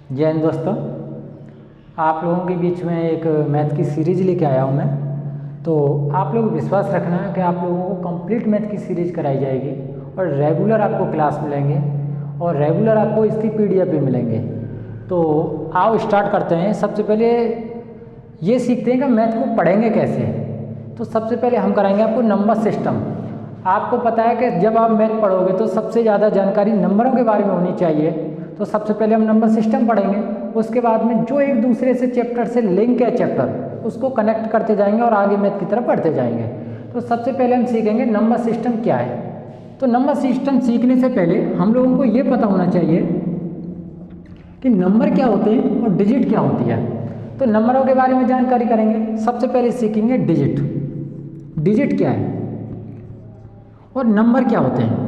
जय हिंद दोस्तों, आप लोगों के बीच में एक मैथ की सीरीज लेके आया हूँ मैं। तो आप लोग विश्वास रखना कि आप लोगों को कंप्लीट मैथ की सीरीज कराई जाएगी और रेगुलर आपको क्लास मिलेंगे और रेगुलर आपको इसकी पीडीएफ भी मिलेंगे। तो आओ स्टार्ट करते हैं। सबसे पहले ये सीखते हैं कि मैथ को पढ़ेंगे कैसे। तो सबसे पहले हम कराएंगे आपको नंबर सिस्टम। आपको पता है कि जब आप मैथ पढ़ोगे तो सबसे ज़्यादा जानकारी नंबरों के बारे में होनी चाहिए। तो सबसे पहले हम नंबर सिस्टम पढ़ेंगे, उसके बाद में जो एक दूसरे से चैप्टर से लिंक है चैप्टर उसको कनेक्ट करते जाएंगे और आगे मैथ की तरफ बढ़ते जाएंगे। तो सबसे पहले हम सीखेंगे नंबर सिस्टम क्या है। तो नंबर सिस्टम सीखने से पहले हम लोगों को ये पता होना चाहिए कि नंबर क्या होते हैं और डिजिट क्या होती है। तो नंबरों के बारे में जानकारी करेंगे। सबसे पहले सीखेंगे डिजिट। डिजिट क्या है और नंबर क्या होते हैं,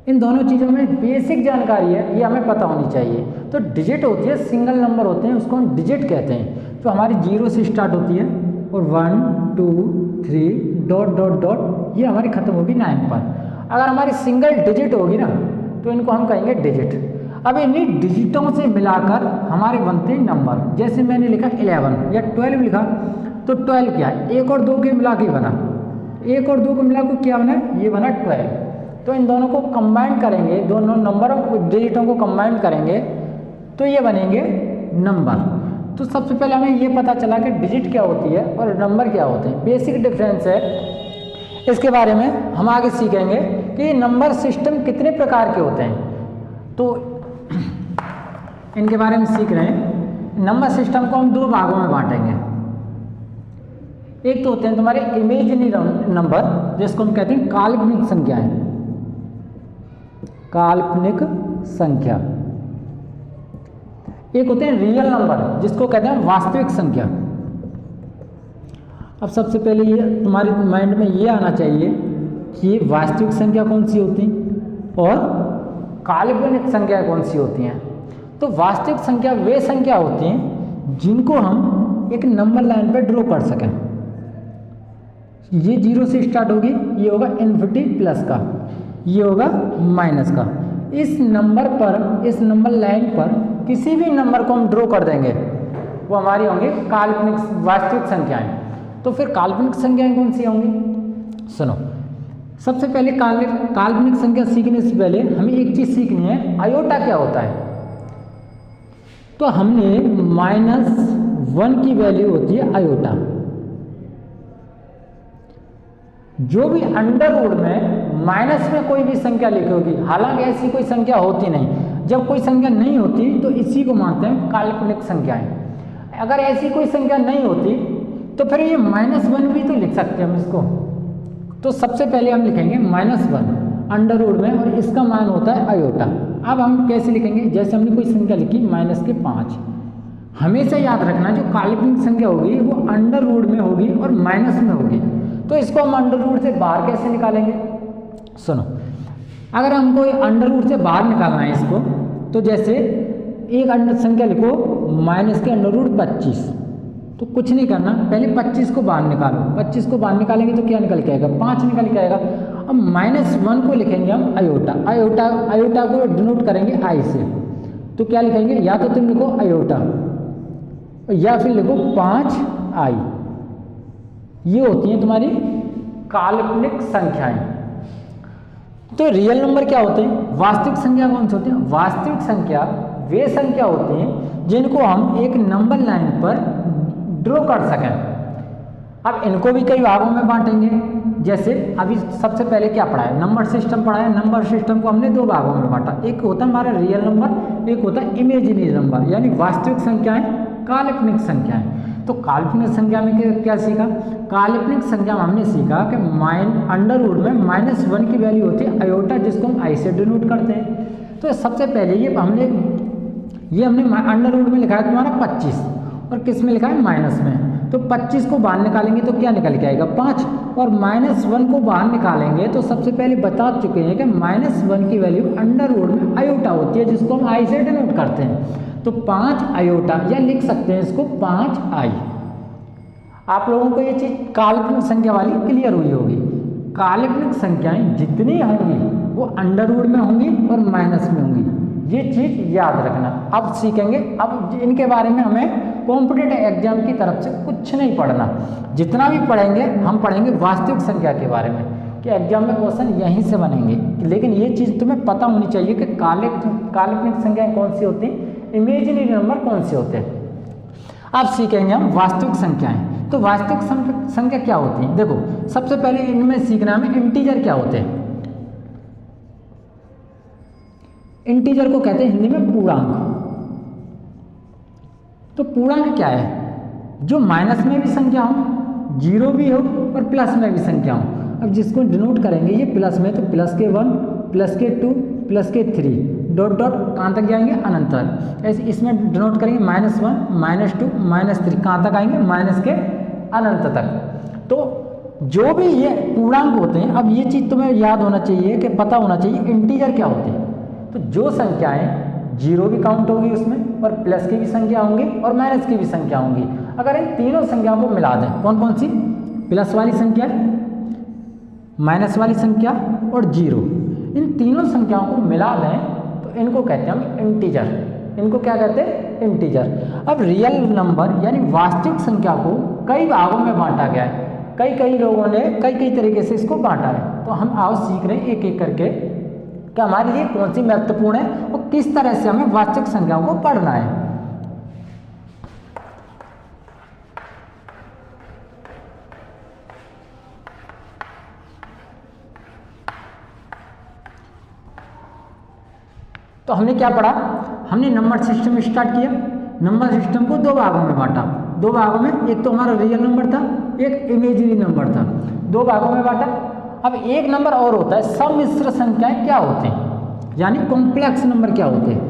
इन दोनों चीज़ों में बेसिक जानकारी है, ये हमें पता होनी चाहिए। तो डिजिट होती है, सिंगल नंबर होते हैं, उसको हम डिजिट कहते हैं। जो हमारी 0 से स्टार्ट होती है और 1 2 3 डॉट डॉट डॉट ये हमारी खत्म होगी 9 पर। अगर हमारी सिंगल डिजिट होगी ना तो इनको हम कहेंगे डिजिट। अब इन्हीं डिजिटों से मिलाकर हमारे बनते हैं नंबर। जैसे मैंने लिखा 11 या 12 लिखा तो 12 क्या है, 1 और 2 के मिला के बना, 1 और 2 को मिला के क्या बना, ये बना 12। तो इन दोनों को कंबाइन करेंगे, दोनों नंबरों को डिजिटों को कंबाइन करेंगे तो ये बनेंगे नंबर। तो सबसे पहले हमें ये पता चला कि डिजिट क्या होती है और नंबर क्या होते हैं, बेसिक डिफरेंस है। इसके बारे में हम आगे सीखेंगे कि नंबर सिस्टम कितने प्रकार के होते हैं। तो इनके बारे में सीख रहे हैं। नंबर सिस्टम को हम 2 भागों में बांटेंगे। एक तो होते हैं तुम्हारे इमेजिनरी नंबर, जिसको हम कहते हैं काल्पनिक संख्याएं, काल्पनिक संख्या। एक होते हैं रियल नंबर, जिसको कहते हैं वास्तविक संख्या। अब सबसे पहले ये तुम्हारे माइंड में ये आना चाहिए कि वास्तविक संख्या कौन सी होती है और काल्पनिक संख्या कौन सी होती हैं। तो वास्तविक संख्या वे संख्या होती हैं जिनको हम एक नंबर लाइन पर ड्रॉ कर सकें। ये 0 से स्टार्ट होगी, ये होगा इन्फिनिटी प्लस का, ये होगा माइनस का। इस नंबर पर, इस नंबर लाइन पर किसी भी नंबर को हम ड्रॉ कर देंगे, वो हमारी होंगी काल्पनिक वास्तविक संख्याएं। तो फिर काल्पनिक संख्याएं कौन सी होंगी, सुनो। सबसे पहले काल्पनिक संख्या सीखने से पहले हमें एक चीज सीखनी है, आयोटा क्या होता है। तो हमने -1 की वैल्यू होती है आयोटा। जो भी अंडर रूट में माइनस में कोई भी संख्या लिखी होगी, हालांकि ऐसी कोई संख्या होती नहीं, जब कोई संख्या नहीं होती तो इसी को मानते हैं काल्पनिक संख्याएं। अगर ऐसी कोई संख्या नहीं होती तो फिर ये -1 भी तो लिख सकते हैं हम इसको। तो सबसे पहले हम लिखेंगे -1 अंडर रूट में और इसका मान होता है आयोटा। अब हम कैसे लिखेंगे, जैसे हमने कोई संख्या लिखी -5। हमेशा याद रखना जो काल्पनिक संख्या होगी वो अंडर रूट में होगी और माइनस में होगी। तो इसको हम अंडर रूट से बाहर कैसे निकालेंगे, सुनो। अगर हमको अंडर रूट से बाहर निकालना है इसको, तो जैसे एक अंडर संख्या लिखो माइनस के अंडर रूट 25। तो कुछ नहीं करना, पहले 25 को बाहर निकालो। 25 को बाहर निकालेंगे तो क्या निकल के आएगा, 5 निकल के आएगा। अब -1 को लिखेंगे हम आयोटा। आयोटा को डिनोट करेंगे आई से। तो क्या लिखेंगे, या तो तुम लिखो आयोटा या फिर लिखो 5i। ये होती हैं तुम्हारी काल्पनिक संख्याएं। तो रियल नंबर क्या होते हैं, वास्तविक संख्या कौन सी होती है। वास्तविक संख्या वे संख्या होती हैं जिनको हम एक नंबर लाइन पर ड्रॉ कर सकें। अब इनको भी कई भागों में बांटेंगे। जैसे अभी सबसे पहले क्या पढ़ा है, नंबर सिस्टम पढ़ा है। नंबर सिस्टम को हमने 2 भागों में बांटा, एक होता है हमारा रियल नंबर, एक होता है इमेजिनरी नंबर, यानी वास्तविक संख्याएं, काल्पनिक संख्याएं। तो काल्पनिक संख्या में क्या सीखा, काल्पनिक संख्या में हमने सीखा कि अंडर रूट में -1 की वैल्यू होती है आयोटा, जिसको हम आई से डिनोट करते हैं। तो सबसे पहले ये हमने अंडर रूट में लिखा है तुम्हारा 25 और किस में लिखा है माइनस में। तो 25 को बाहर निकालेंगे तो क्या निकल के आएगा 5, और -1 को बाहर निकालेंगे तो सबसे पहले बता चुके हैं कि -1 की वैल्यू अंडर रूट में आयोटा होती है, जिसको हम आई से डिनोट करते हैं। तो 5 आयोटा, या लिख सकते हैं इसको 5i। आप लोगों को ये चीज़ काल्पनिक संख्या वाली क्लियर हुई होगी। काल्पनिक संख्याएं जितनी होंगी वो अंडर रूट में होंगी और माइनस में होंगी। ये चीज़ याद रखना। अब सीखेंगे, अब इनके बारे में हमें कॉम्पिटिटिव एग्जाम की तरफ से कुछ नहीं पढ़ना। जितना भी पढ़ेंगे हम पढ़ेंगे वास्तविक संख्या के बारे में, कि एग्जाम में क्वेश्चन यहीं से बनेंगे। लेकिन ये चीज़ तुम्हें पता होनी चाहिए कि काल्पनिक संख्याएं कौन सी होती हैं, इमेजिनरी नंबर कौन से होते हैं। अब सीखेंगे हम वास्तविक संख्याएं। तो वास्तविक संख्या क्या होती है? देखो, सबसे पहले इनमें सीखना हमें इंटीजर क्या होते हैं। इंटीजर को कहते हैं हिंदी में पूर्णांक। तो पूर्णांक क्या है? जो माइनस में भी संख्या हो, जीरो भी हो और प्लस में भी संख्या हो। अब जिसको डिनोट करेंगे, ये प्लस में तो प्लस के 1, प्लस के 2, प्लस के 3, डॉट डॉट कहाँ तक जाएंगे? अनंत तक। ऐसे इसमें डिनोट करेंगे -1, -2, -3, कहाँ तक आएंगे? माइनस के अनंत तक। तो जो भी ये पूर्णांक होते हैं, अब ये चीज़ तुम्हें याद होना चाहिए कि पता होना चाहिए इंटीजर क्या होते हैं। तो जो संख्याएं जीरो भी काउंट होगी उसमें, और प्लस की भी संख्या होंगी और माइनस की भी संख्या होंगी। अगर इन तीनों संख्याओं को मिला दें, कौन कौन सी? प्लस वाली संख्या, माइनस वाली संख्या और जीरो, इन तीनों संख्याओं को मिला दें तो इनको कहते हैं हम इंटीजर। इनको क्या कहते हैं? इंटीजर। अब रियल नंबर यानी वास्तविक संख्या को कई भागों में बांटा गया है। कई लोगों ने कई तरीके से इसको बांटा है। तो हम आओ सीख रहे हैं एक एक करके कि हमारे लिए कौन सी महत्वपूर्ण है और किस तरह से हमें वास्तविक संख्याओं को पढ़ना है। तो हमने क्या पढ़ा? हमने नंबर सिस्टम स्टार्ट किया। नंबर सिस्टम को दो भागों में बांटा। दो भागों में, एक तो हमारा रियल नंबर था, एक इमेजिनरी नंबर था। दो भागों में बांटा। अब एक नंबर और होता है, सम्मिश्र संख्याएं क्या होते हैं, यानी कॉम्प्लेक्स नंबर क्या होते हैं।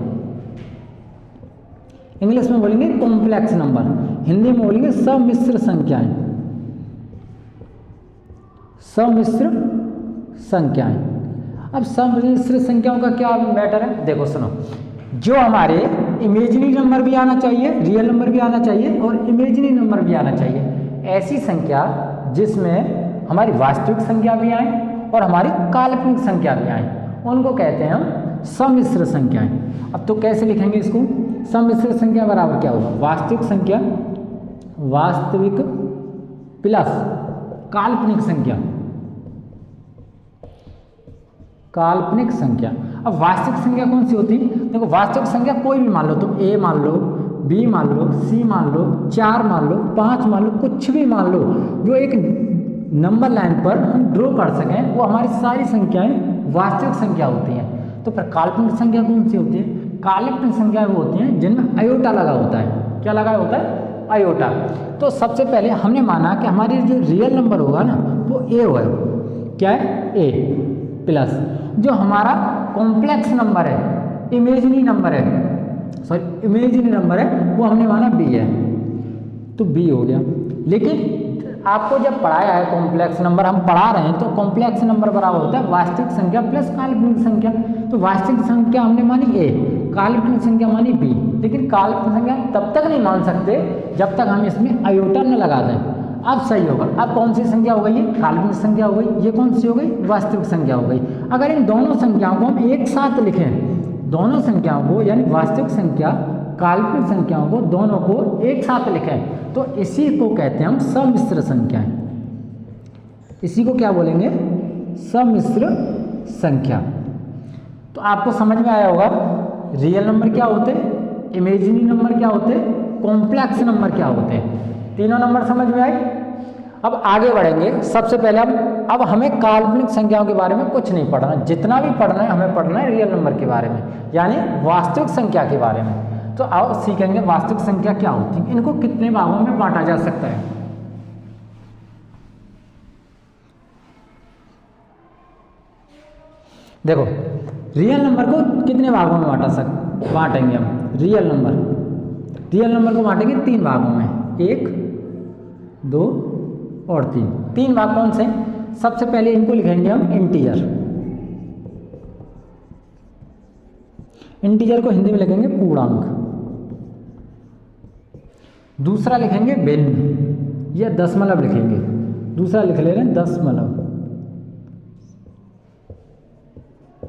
इंग्लिश में बोलेंगे कॉम्प्लेक्स नंबर, हिंदी में बोलेंगे सम्मिश्र संख्याएं। सम्मिश्र संख्याएं। अब सम्मिश्र संख्याओं का क्या मैटर है? देखो सुनो, जो हमारे इमेजिनरी नंबर भी आना चाहिए, रियल नंबर भी आना चाहिए और इमेजिनरी नंबर भी आना चाहिए। ऐसी संख्या जिसमें हमारी वास्तविक संख्या भी आए और हमारी काल्पनिक संख्या भी आए, उनको कहते हैं हम सम्मिश्र संख्याएं। अब तो कैसे लिखेंगे इसको? सम्मिश्र संख्या बराबर क्या होगा? वास्तविक संख्या, वास्तविक प्लस काल्पनिक संख्या, काल्पनिक संख्या। अब वास्तविक संख्या कौन सी होती है? देखो, वास्तविक संख्या कोई भी मान लो, तुम ए मान लो, बी मान लो, सी मान लो, 4 मान लो, 5 मान लो, कुछ भी मान लो, जो एक नंबर लाइन पर हम ड्रॉ कर सकें, वो हमारी सारी संख्याएं वास्तविक संख्या होती हैं। तो फिर काल्पनिक संख्या कौन सी होती है? काल्पनिक संख्या वो होती हैं जिनमें अयोटा लगा होता है। क्या लगा होता है? अयोटा। तो सबसे पहले हमने माना कि हमारी जो रियल नंबर होगा ना, वो ए होगा। क्या है? ए प्लस जो हमारा कॉम्प्लेक्स नंबर है, इमेजिनरी नंबर है, सॉरी इमेजिनरी नंबर है, वो हमने माना बी है। तो बी हो गया। लेकिन आपको जब पढ़ाया है कॉम्प्लेक्स नंबर, हम पढ़ा रहे हैं, तो कॉम्प्लेक्स नंबर बराबर होता है वास्तविक संख्या प्लस काल्पनिक संख्या। तो वास्तविक संख्या हमने मानी ए, काल्पनिक संख्या मानी बी। लेकिन काल्पनिक संख्या तब तक नहीं मान सकते जब तक हम इसमें अयोटा न लगा दें। अब सही होगा। अब कौन सी संख्या हो गई? ये काल्पनिक संख्या हो गई। ये कौन सी हो गई? वास्तविक संख्या हो गई। अगर इन दोनों संख्याओं को हम एक साथ लिखें, दोनों संख्याओं को यानी वास्तविक संख्या, काल्पनिक संख्याओं को, दोनों को एक साथ लिखें, तो इसी को कहते हैं हम सम्मिश्र संख्याएं। इसी को क्या बोलेंगे? सम्मिश्र संख्या। तो आपको समझ में आया होगा रियल नंबर क्या होते, इमेजिनरी नंबर क्या होते, कॉम्प्लेक्स नंबर क्या होते। तीनों नंबर समझ में आए। अब आगे बढ़ेंगे। सबसे पहले अब हमें काल्पनिक संख्याओं के बारे में कुछ नहीं पढ़ना। जितना भी पढ़ना है हमें पढ़ना है रियल नंबर के बारे में, यानी वास्तविक संख्या के बारे में। तो आओ सीखेंगे वास्तविक संख्या क्या होती है, इनको कितने भागों में बांटा जा सकता है। देखो, रियल नंबर को कितने भागों में बांटेंगे हम? रियल नंबर को बांटेंगे 3 भागों में, 1, 2 और 3। 3 भाग कौन से? सबसे पहले इनको लिखेंगे हम इंटीजर। इंटीजर को हिंदी में लिखेंगे पूर्णांक। दूसरा लिखेंगे भिन्न या दशमलव लिखेंगे। दूसरा लिख ले रहे हैं दशमलव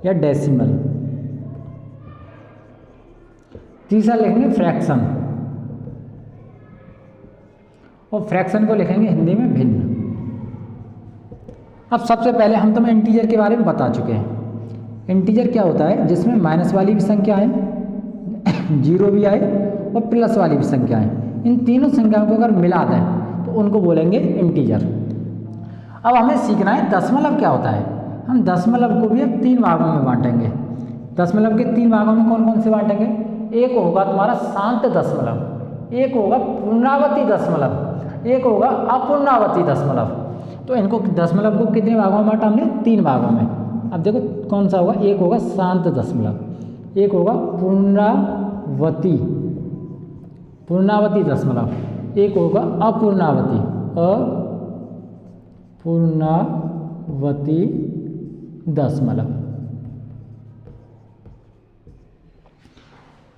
या डेसिमल। तीसरा लिखेंगे फ्रैक्शन, और फ्रैक्शन को लिखेंगे हिंदी में भिन्न। अब सबसे पहले हम तुम्हें इंटीजर के बारे में बता चुके हैं। इंटीजर क्या होता है? जिसमें माइनस वाली भी संख्या आए, जीरो भी आए और प्लस वाली भी संख्या आए। इन तीनों संख्याओं को अगर मिला दें तो उनको बोलेंगे इंटीजर। अब हमें सीखना है दशमलव क्या होता है। हम दशमलव को भी अब 3 भागों में बांटेंगे। दशमलव के 3 भागों में कौन कौन से बांटेंगे? एक होगा तुम्हारा शांत दशमलव, एक होगा पूर्णावती दशमलव, एक होगा अपूर्णावती दशमलव। तो इनको दशमलव को कितने भागों में बांटा हमने? 3 भागों में। अब देखो कौन सा होगा? एक होगा शांत दशमलव, एक होगा पूर्णावती दशमलव, एक होगा अपूर्णावती दशमलव।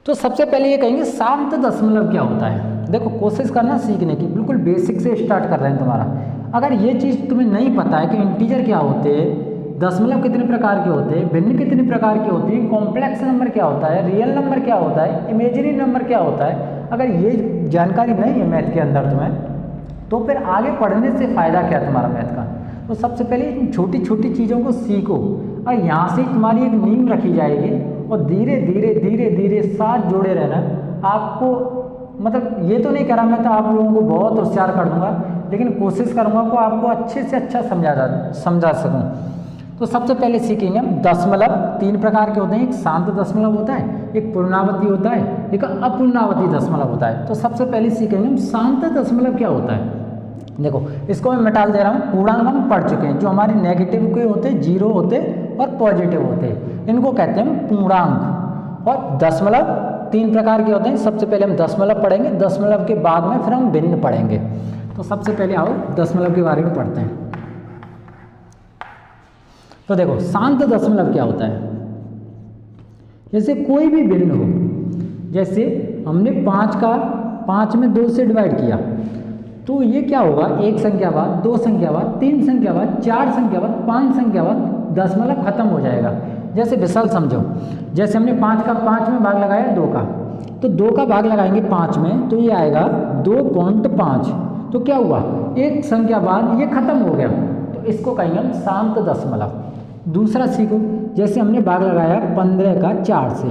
तो सबसे पहले ये कहेंगे शांत दशमलव क्या होता है। देखो कोशिश करना सीखने की, बिल्कुल बेसिक से स्टार्ट कर रहे हैं तुम्हारा। अगर ये चीज़ तुम्हें नहीं पता है कि इंटीजर क्या होते हैं, दशमलव कितने प्रकार के होते हैं, भिन्न कितने प्रकार के होती है, कॉम्प्लेक्स नंबर क्या होता है, रियल नंबर क्या होता है, इमेजिनरी नंबर क्या होता है, अगर ये जानकारी नहीं है मैथ के अंदर तुम्हें, तो फिर आगे पढ़ने से फ़ायदा क्या है तुम्हारा मैथ का। तो सबसे पहले इन छोटी छोटी चीज़ों को सीखो और यहाँ से तुम्हारी एक नींव रखी जाएगी और धीरे धीरे धीरे धीरे साथ जोड़े रहना। आपको मतलब ये तो नहीं करा मैं तो आप लोगों को बहुत होशियार कर दूंगा, लेकिन कोशिश करूंगा को आपको अच्छे से अच्छा समझा सकूं। तो सबसे पहले सीखेंगे हम दशमलव 3 प्रकार के होते हैं। एक शांत दशमलव होता है, एक पूर्णावती होता है, एक अपूर्णावती दशमलव होता है। तो सबसे पहले सीखेंगे हम शांत दशमलव क्या होता है। देखो इसको मैं मिटा दे रहा हूँ। पूर्णांक हम पढ़ चुके हैं, जो हमारे नेगेटिव के होते हैं, जीरो होते और पॉजिटिव होते हैं, इनको कहते हैं पूर्णांक। और दशमलव 3 प्रकार के होते हैं। सबसे पहले हम दशमलव पढ़ेंगे, दशमलव के बाद में फिर हम भिन्न पढ़ेंगे। तो सबसे पहले आओ दशमलव के बारे में पढ़ते हैं। तो देखो शांत दशमलव क्या होता है। जैसे कोई भी भिन्न हो, जैसे हमने 5 में 2 से डिवाइड किया, तो ये क्या होगा? 1 संख्या बाद, 2 संख्या बाद, 3 संख्या बाद, 4 संख्या बाद, 5 संख्या बाद दशमलव खत्म हो जाएगा। जैसे विशाल समझो, जैसे हमने 5 में भाग लगाया 2 का, तो 2 का भाग लगाएंगे 5 में, तो ये आएगा 2.5। तो क्या हुआ? 1 संख्या बाद ये खत्म हो गया, तो इसको कहेंगे हम शांत दशमलव। दूसरा सीखो, जैसे हमने भाग लगाया 15 का 4 से,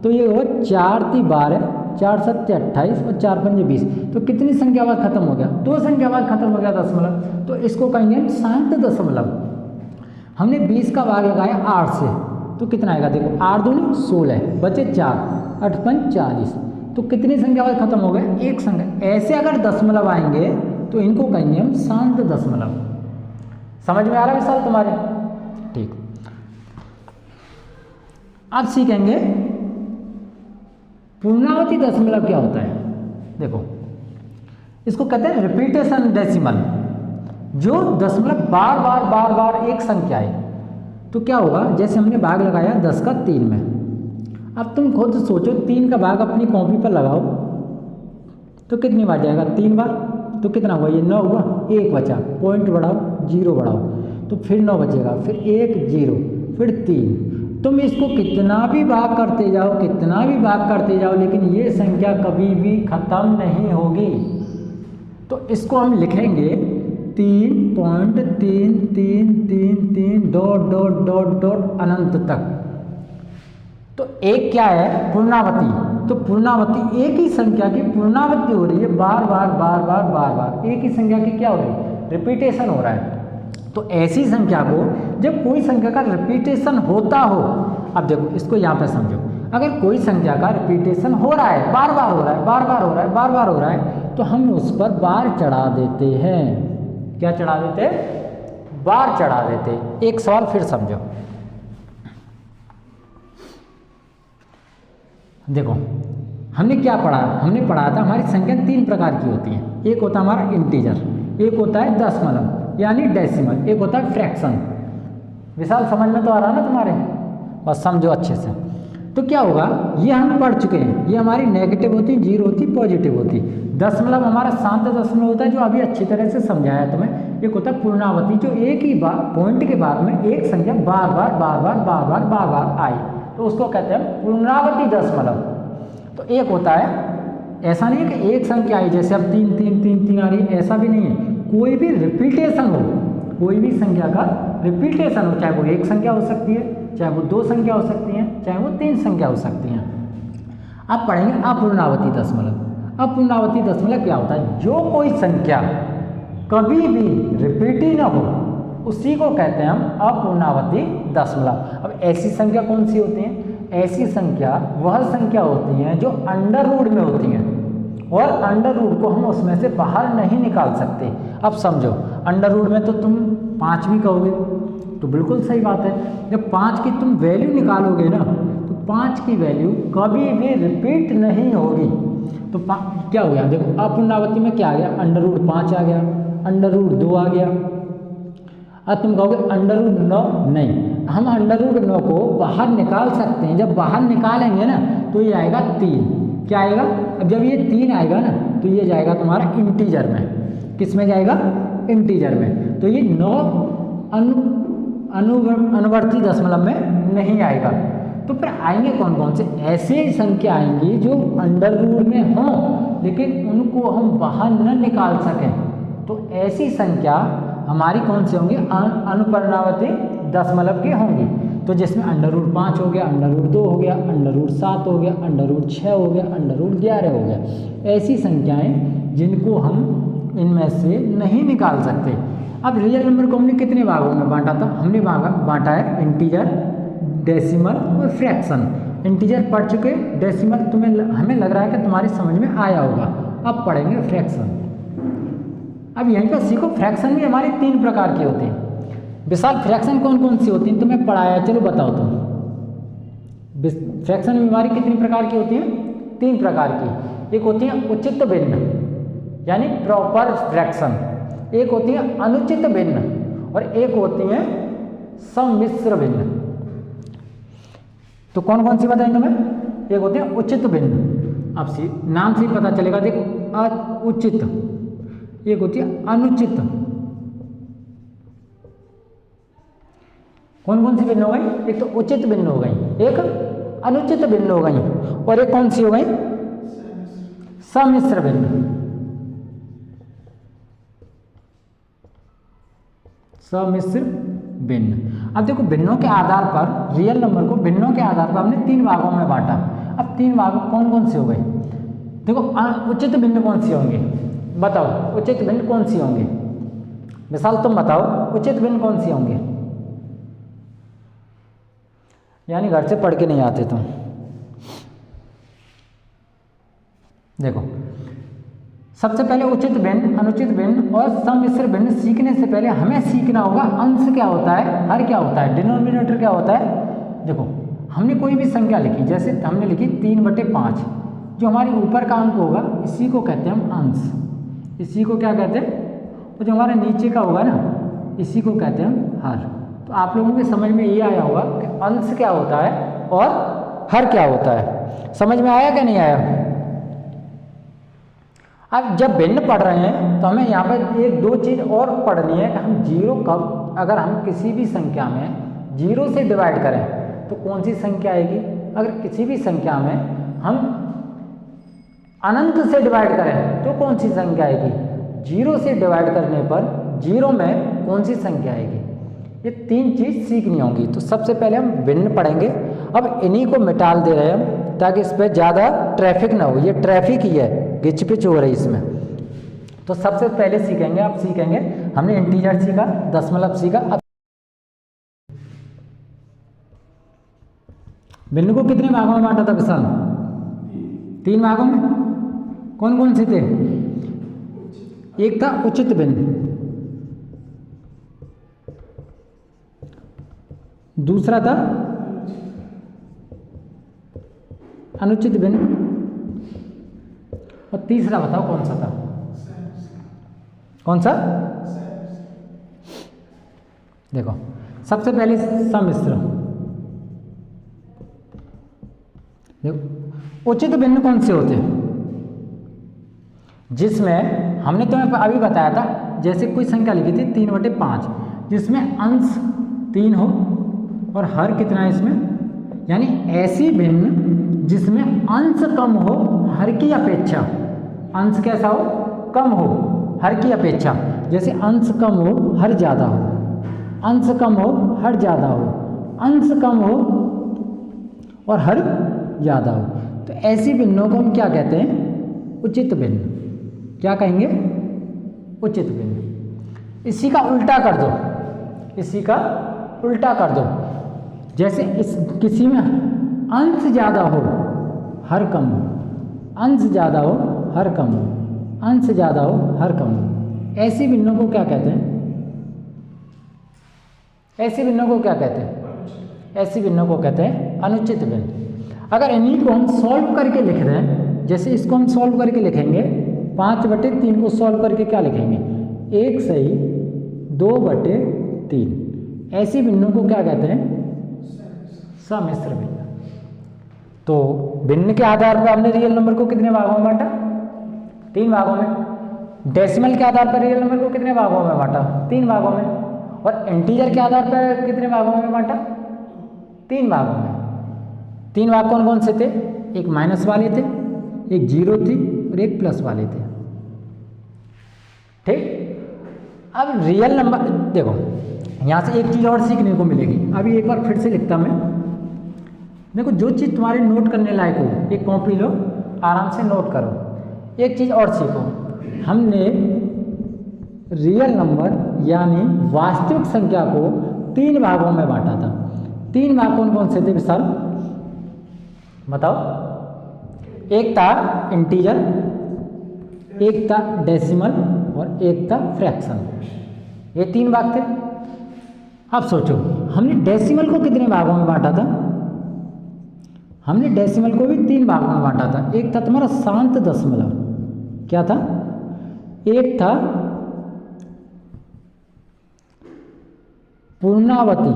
तो ये हुआ 4 × 12, 4 × 7 = 28 और 4 × 5 = 20। तो कितनी संख्या बाद खत्म हो गया? 2 संख्या बाद खत्म हो गया दशमलव, तो इसको कहेंगे हम शांत दशमलव। हमने 20 का भाग लगाया 8 से, तो कितना आएगा? देखो 8 दूनी 16, बचे 4, 8 × 5 = 40। तो कितनी संख्या बाद खत्म हो गया? 1 संख्या। ऐसे अगर दशमलव आएंगे तो इनको कहेंगे हम शांत दशमलव। समझ में आ रहा है विशाल तुम्हारे? ठीक। अब सीखेंगे पूर्णावती दशमलव क्या होता है। देखो इसको कहते हैं रिपीटेशन डेसिमल। जो दशमलव बार बार एक संख्या है, तो क्या होगा? जैसे हमने भाग लगाया 10 का 3 में, अब तुम खुद सोचो 3 का भाग अपनी कॉपी पर लगाओ तो कितनी बार जाएगा? 3 बार। तो कितना हुआ? ये 9 हुआ, 1 बचा, पॉइंट बढ़ाओ, 0 बढ़ाओ, तो फिर 9 बचेगा, फिर 1 0, फिर 3। तुम इसको कितना भी भाग करते जाओ, कितना भी भाग करते जाओ, लेकिन ये संख्या कभी भी खत्म नहीं होगी। तो इसको हम लिखेंगे 3.3333 अनंत तक। तो एक क्या है? पूर्णावती। तो पूर्णावती एक ही संख्या की पूर्णावती हो रही है, बार बार एक ही संख्या की क्या हो रही है? रिपीटेशन हो रहा है। तो ऐसी संख्या को जब कोई संख्या का रिपीटेशन होता हो, अब देखो इसको यहाँ पे समझो, अगर कोई संख्या का रिपीटेशन हो रहा है, बार बार हो रहा है, बार हो रहा है, तो हम उस पर बार चढ़ा देते हैं। क्या चढ़ा देते हैं? बार चढ़ा देते हैं। एक सवाल फिर समझो। देखो हमने क्या पढ़ा? हमने पढ़ा था हमारी संख्या 3 प्रकार की होती है। एक होता है हमारा इंटीजर, एक होता है दशमलव यानी डेसिमल, एक होता है फ्रैक्शन। विशाल समझ में तो आ रहा है ना तुम्हारे? बस समझो अच्छे से। तो क्या होगा? ये हम पढ़ चुके हैं। ये हमारी नेगेटिव होती, जीरो होती, पॉजिटिव होती। दशमलव हमारा शांत दशमलव होता है, जो अभी अच्छी तरह से समझाया तुम्हें। एक होता है पूर्णावती, जो एक ही बार पॉइंट के बाद में एक संख्या बार बार आई, तो उसको कहते हैं पूर्णावती दशमलव। तो एक होता है, ऐसा नहीं है कि एक संख्या आई जैसे अब 3 3 3 3 आ रही है, ऐसा भी नहीं है। कोई भी रिपीटेशन हो, कोई भी संख्या का रिपीटेशन हो, चाहे वो एक संख्या हो सकती है, चाहे वो 2 संख्या हो सकती हैं, चाहे वो 3 संख्या हो सकती हैं। अब पढ़ेंगे अपूर्णावती दशमलव। अपूर्णावती दशमलव क्या होता है? जो कोई संख्या कभी भी रिपीट ही ना हो उसी को कहते हैं हम अपूर्णावती दशमलव। अब ऐसी संख्या कौन सी होती हैं? ऐसी संख्या वह संख्या होती हैं जो अंडर रूट में होती हैं और अंडर रूट को हम उसमें से बाहर नहीं निकाल सकते। अब समझो, अंडर रूट में तो तुम 5 भी कहोगे तो बिल्कुल सही बात है। जब 5 की तुम वैल्यू निकालोगे ना तो 5 की वैल्यू कभी भी रिपीट नहीं होगी। तो क्या हो गया? देखो अपूर्णावती में क्या आ गया? अंडर रूट 5 आ गया, अंडर रूट 2 आ गया। अब तुम कहोगे अंडर रूट 9, नहीं, हम अंडर रूट 9 को बाहर निकाल सकते हैं। जब बाहर निकालेंगे ना तो ये आएगा 3। क्या आएगा? अब जब ये 3 आएगा ना तो ये जाएगा तुम्हारा इंटीजर में। किस में जाएगा? इंटीजर में। तो ये 9 अनुवर्ती दशमलव में नहीं आएगा। तो फिर आएंगे कौन कौन से? ऐसे संख्या आएंगी जो अंडर रूट में हों लेकिन उनको हम बाहर न निकाल सकें। तो ऐसी संख्या हमारी कौन सी होंगी? अनुपर्णावती दशमलव की होंगी। तो जिसमें अंडर रूट 5 हो गया, अंडर रूट 2 हो गया, अंडर रूट 7 हो गया, अंडर रूट 6 हो गया, अंडर रूट 11 हो गया। ऐसी संख्याएं जिनको हम इनमें से नहीं निकाल सकते। अब रियल नंबर को हमने कितने भागों में बांटा था? हमने बांटा है इंटीजर, डेसिमल और फ्रैक्शन। इंटीजर पढ़ चुके, डेसिमल हमें लग रहा है कि तुम्हारी समझ में आया होगा। अब पढ़ेंगे फ्रैक्शन। अब यहीं पर सीखो, फ्रैक्शन भी हमारे 3 प्रकार के होते हैं। विशाल फ्रैक्शन कौन कौन सी होती हैं तुम्हें पढ़ाया, चलो बताओ तुम। फ्रैक्शन में हमारी कितनी प्रकार की होती हैं? 3 प्रकार की। एक होती है उचित भिन्न यानी प्रॉपर फ्रैक्शन, एक होती है अनुचित भिन्न और एक होती है सम्मिश्र भिन्न। तो कौन कौन सी बताएं तुम्हें? एक होती है उचित भिन्न, अब नाम से ही पता चलेगा, देखो उचित। एक होती है अनुचित। कौन कौन सी भिन्न हो गई? एक तो उचित भिन्न हो गई, एक अनुचित भिन्न हो गई और एक कौन सी हो गई? सम्मिश्र भिन्न। सम्मिश्र भिन्न। अब देखो भिन्नों के आधार पर, रियल नंबर को भिन्नों के आधार पर हमने 3 भागों में बांटा। अब 3 भाग कौन कौन से हो गए? देखो उचित भिन्न कौन सी होंगे? बताओ उचित भिन्न कौन सी होंगे? मिसाल तुम बताओ उचित भिन्न कौन सी होंगे? यानी घर से पढ़ के नहीं आते तुम। देखो सबसे पहले उचित भिन्न, अनुचित भिन्न और सम्मिश्र भिन्न सीखने से पहले हमें सीखना होगा अंश क्या होता है, हर क्या होता है, डिनोमिनेटर क्या होता है। देखो हमने कोई भी संख्या लिखी, जैसे हमने लिखी 3/5, जो हमारे ऊपर का अंक होगा इसी को कहते हैं हम अंश। इसी को क्या कहते हैं? और जो हमारे नीचे का होगा ना इसी को कहते हैं हम हर। तो आप लोगों के समझ में ये आया होगा कि अंश क्या होता है और हर क्या होता है। समझ में आया क्या नहीं आया? अब जब भिन्न पढ़ रहे हैं तो हमें यहाँ पर 1-2 चीज़ और पढ़नी है कि हम जीरो कब, अगर हम किसी भी संख्या में 0 से डिवाइड करें तो कौन सी संख्या आएगी। अगर किसी भी संख्या में हम अनंत से डिवाइड करें तो कौन सी संख्या आएगी। 0 से डिवाइड करने पर 0 में कौन सी संख्या आएगी। ये 3 चीज़ सीखनी होंगी। तो सबसे पहले हम भिन्न पढ़ेंगे। अब इन्हीं को मिटाल दे रहे हैं हम ताकि इस पर ज़्यादा ट्रैफिक ना हो। ये ट्रैफिक ही है, गिचपिच हो रही इसमें। तो सबसे पहले सीखेंगे, अब सीखेंगे, हमने इंटीजर सीखा, दशमलव सीखा। अब भिन्न को कितने भागों में बांटा था विशाल? 3 भागों में। कौन कौन से थे? एक था उचित भिन्न, दूसरा था अनुचित भिन्न और तीसरा बताओ कौन सा था? कौन सा? देखो सबसे पहले सम्मिश्र। देखो उचित भिन्न कौन से होते हैं? जिसमें हमने तुम्हें अभी बताया था, जैसे कोई संख्या लिखी थी 3/5 जिसमें अंश 3 हो और हर कितना है इसमें, यानी ऐसी भिन्न जिसमें अंश कम हो हर की अपेक्षा। अंश कैसा हो? कम हो हर की अपेक्षा। जैसे अंश कम हो हर ज़्यादा हो, अंश कम हो हर ज़्यादा हो, अंश कम हो और हर ज़्यादा हो। तो ऐसी भिन्नों को हम क्या कहते हैं? उचित भिन्न। क्या कहेंगे? उचित भिन्न। इसी का उल्टा कर दो, इसी का उल्टा कर दो। जैसे इस किसी में अंश ज़्यादा हो हर कम हो, अंश ज़्यादा हो हर कम हो, अंश ज़्यादा हो हर कम हो, ऐसी भिन्नों को क्या कहते हैं? ऐसी भिन्नों को क्या कहते हैं? ऐसी भिन्नों को कहते हैं अनुचित भिन्न। अगर इन्हीं को हम सॉल्व करके लिख रहे हैं, जैसे इसको हम सॉल्व करके लिखेंगे 5/3 को सॉल्व करके क्या लिखेंगे? 1 सही 2/3। ऐसी भिन्नों को क्या कहते हैं? सम्मिश्र भिन्न। तो भिन्न के आधार पर हमने रियल नंबर को कितने भागों में बांटा? 3 भागों में। डेसिमल के आधार पर रियल नंबर को कितने भागों में बांटा? 3 भागों में। और इंटीजर के आधार पर कितने भागों में बांटा? 3 भागों में। 3 भाग कौन कौन से थे? एक माइनस वाले थे, एक जीरो थी और एक प्लस वाले थे। ठीक। अब रियल नंबर देखो, यहाँ से एक चीज़ और सीखने को मिलेगी। अभी एक बार फिर से लिखता मैं। देखो, जो चीज़ तुम्हारे नोट करने लायक हो, एक कॉपी लो, आराम से नोट करो। एक चीज़ और सीखो, हमने रियल नंबर यानी वास्तविक संख्या को 3 भागों में बांटा था। 3 भाग कौन कौन से थे विशाल? बताओ। एक था इंटीजर, एक था डेसिमल और एक था फ्रैक्शन। ये 3 भाग थे। अब सोचो, हमने डेसिमल को कितने भागों में बांटा था? हमने डेसिमल को भी 3 भागों में बांटा था। एक था तुम्हारा शांत दशमलव, क्या था? एक था पूर्णावती,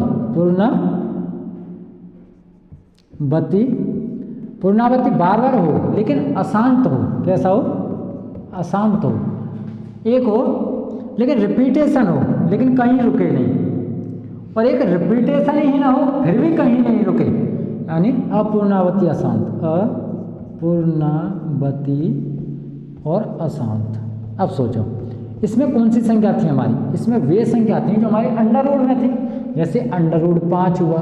पूर्णावती बार बार हो लेकिन अशांत हो। कैसा हो? अशांत हो। एक हो लेकिन रिपीटेशन हो लेकिन कहीं रुके नहीं, और एक रिपीटेशन ही ना हो फिर भी कहीं नहीं रुके, यानी अपूर्णावती अशांत। अपूर्णावती और अशांत। अब सोचो, इसमें कौन सी संख्या थी हमारी? इसमें वे संख्या थी जो हमारे अंडर रूट में थी। जैसे अंडर रूट 5 हुआ,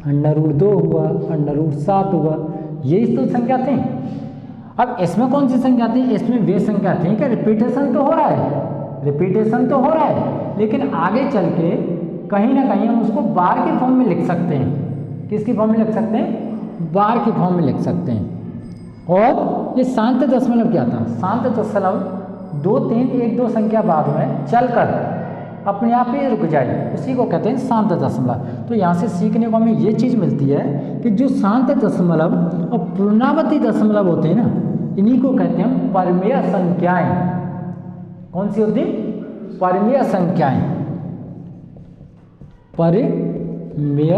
अंडर रूट 2 हुआ, अंडर रूट 7 हुआ, यही तो संख्या थी। अब इसमें कौन सी संख्या थी? इसमें वे संख्या थी कि रिपीटेशन तो हो रहा है, रिपीटेशन तो हो रहा है, लेकिन आगे चल के कहीं ना कहीं हम उसको बार के फॉर्म में लिख सकते हैं। किसकी फॉर्म में लिख सकते हैं? बार की फॉर्म में लिख सकते हैं। और ये शांत दशमलव क्या था? शांत दशमलव 2, 3, 1, 2 संख्या बाद में चलकर अपने आप ही रुक जाए, उसी को कहते हैं शांत दशमलव। तो यहाँ से सीखने को हमें ये चीज़ मिलती है कि जो शांत दशमलव और पूर्णावती दशमलव होते हैं ना, इन्हीं को कहते हैं परमेय संख्याएं। कौन सी होती? परमेय संख्याएं। परमेय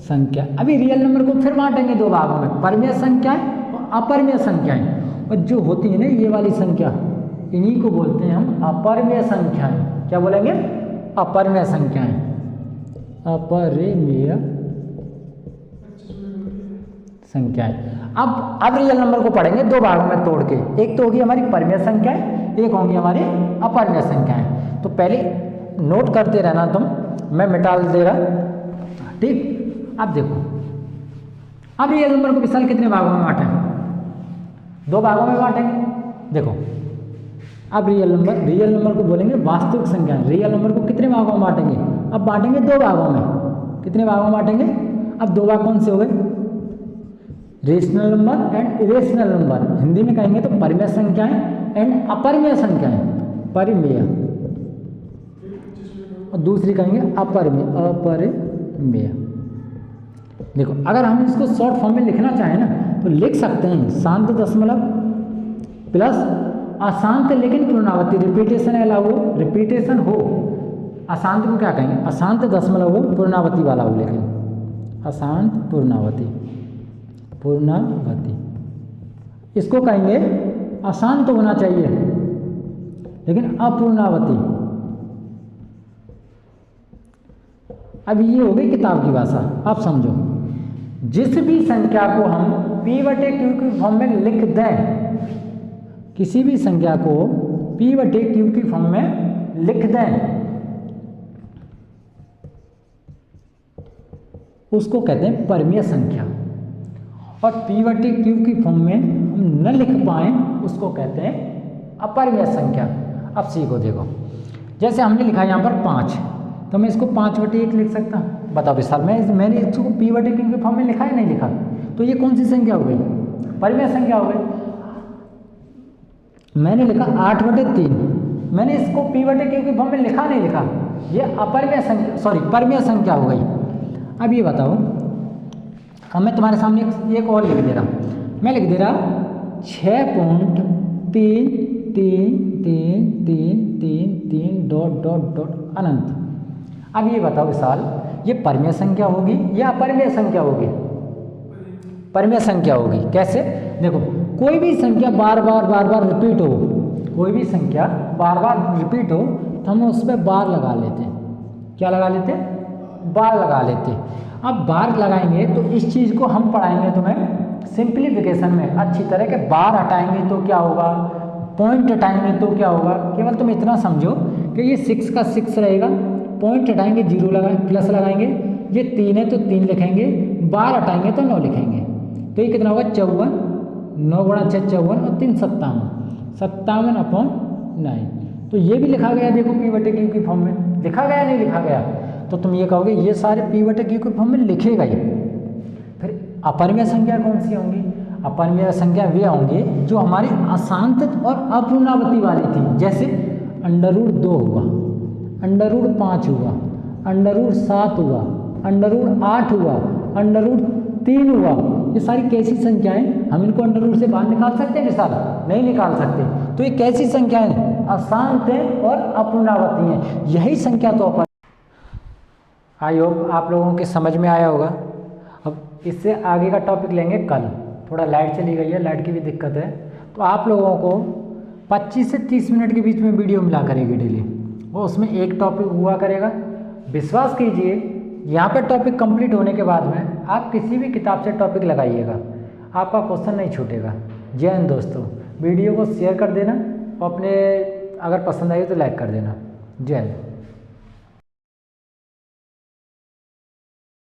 संख्या। अभी रियल नंबर को फिर बांटेंगे 2 भागों में, परमेय संख्याएं और अपरमेय संख्याएं। और जो होती है ना ये वाली संख्या, इन्हीं को बोलते हैं हम अपरमेय संख्याएं। क्या बोलेंगे? अपरमेय संख्याएं। अपरमेय संख्याएं। अब रियल नंबर को पढ़ेंगे 2 भागों में तोड़ के। एक तो होगी हमारी परमेय संख्याएं, एक होंगी हमारी अपरमेय संख्याएं। तो पहले नोट करते रहना तुम, मैं मिटा दे रहा। ठीक। अब देखो, अब रियल नंबर को विशाल कितने भागों में बांटेंगे? 2 भागों में बांटेंगे। देखो, अब रियल नंबर को बोलेंगे वास्तविक संख्या। रियल नंबर को कितने भागों में बांटेंगे? अब बांटेंगे 2 भागों में। कितने भागों में बांटेंगे? अब 2 भाग कौन से हो गए? Rational number and irrational number. Hindi में कहेंगे तो परमेय संख्याएं एंड अपरमेय संख्याएं। परमेय और दूसरी कहेंगे अपरमेय। अपरमेय। देखो, अगर हम इसको शॉर्ट फॉर्म में लिखना चाहें ना तो लिख सकते हैं शांत दशमलव प्लस अशांत लेकिन पूर्णावती। रिपीटेशन अलाउ हो, रिपीटेशन हो। अशांत को क्या कहेंगे? अशांत दशमलव हो, पूर्णावती वाला हो, लेकिन अशांत पूर्णावती। पूर्णावती इसको कहेंगे अशांत होना चाहिए लेकिन अपूर्णावती। अब ये हो गई किताब की भाषा। अब समझो, जिस भी संख्या को हम p/q की फॉर्म में लिख दें, किसी भी संख्या को p/q की फॉर्म में लिख दें, उसको कहते हैं परिमेय संख्या। और p/q की फॉर्म में हम न लिख पाए उसको कहते हैं अपरिमेय संख्या। अब सीखो, देखो जैसे हमने लिखा यहाँ पर 5, तो मैं इसको 5/1 लिख सकता हूँ। बताओ विशाल, मैंने इसको p/q के फॉर्म में लिखा है नहीं लिखा? तो ये कौन सी संख्या हो गई? परिमेय संख्या हो गई। मैंने लिखा 8/3, मैंने इसको p/q के फॉर्म में लिखा नहीं लिखा? ये अपरिमेय संख्या, सॉरी परिमेय संख्या हो गई। अब ये बताओ, अब मैं तुम्हारे सामने एक और लिख दे रहा हूँ। मैं लिख दे रहा 6.33333 अनंत। अब ये बताओ विशाल, ये परिमेय संख्या होगी या अपरिमेय संख्या होगी? परिमेय संख्या होगी। कैसे? देखो, कोई भी संख्या बार बार रिपीट हो, कोई भी संख्या बार बार रिपीट हो तो हम उस पर बार लगा लेते हैं। क्या लगा लेते हैं? बार लगा लेते हैं। अब बार लगाएंगे तो इस चीज़ को हम पढ़ाएंगे तुम्हें सिंप्लीफिकेशन में अच्छी तरह के। बार हटाएंगे तो क्या होगा, पॉइंट हटाएंगे तो क्या होगा। केवल तुम इतना समझो कि ये 6 का 6 रहेगा, पॉइंट हटाएंगे 0 लगाएंगे, प्लस लगाएंगे, ये 3 है तो 3 लिखेंगे, बार हटाएंगे तो 9 लिखेंगे। तो ये कितना होगा? 54, 9 गुणा 6 54 और 3 57/9। तो ये भी लिखा गया, देखो p/q की फॉर्म में लिखा गया नहीं लिखा गया? तो तुम ये कहोगे ये सारे p/q के फॉर्म में लिखेगा ही। फिर अपरिमेय संख्या कौन सी होंगी? अपरिमेय संख्या वे होंगी जो हमारी अशांत और अपुनरावृत्ति वाली थी। जैसे √2 हुआ, √5 हुआ, √7 हुआ, √8 हुआ, √3 हुआ। ये सारी कैसी संख्याएं? हम इनको √ से बाहर निकाल सकते हैं विशाल? नहीं निकाल सकते। तो ये कैसी संख्याएं? अशांत है और अपुनरावृत्ति हैं। यही संख्या तो अपन, आई होप आप लोगों के समझ में आया होगा। अब इससे आगे का टॉपिक लेंगे कल। थोड़ा लाइट चली गई है, लाइट की भी दिक्कत है, तो आप लोगों को 25 से 30 मिनट के बीच में वीडियो मिला करेगी डेली, वो उसमें एक टॉपिक हुआ करेगा। विश्वास कीजिए, यहाँ पे टॉपिक कंप्लीट होने के बाद में आप किसी भी किताब से टॉपिक लगाइएगा, आपका क्वेश्चन नहीं छूटेगा। जय हिंद दोस्तों। वीडियो को शेयर कर देना और अपने अगर पसंद आई तो लाइक कर देना। जय हिंद।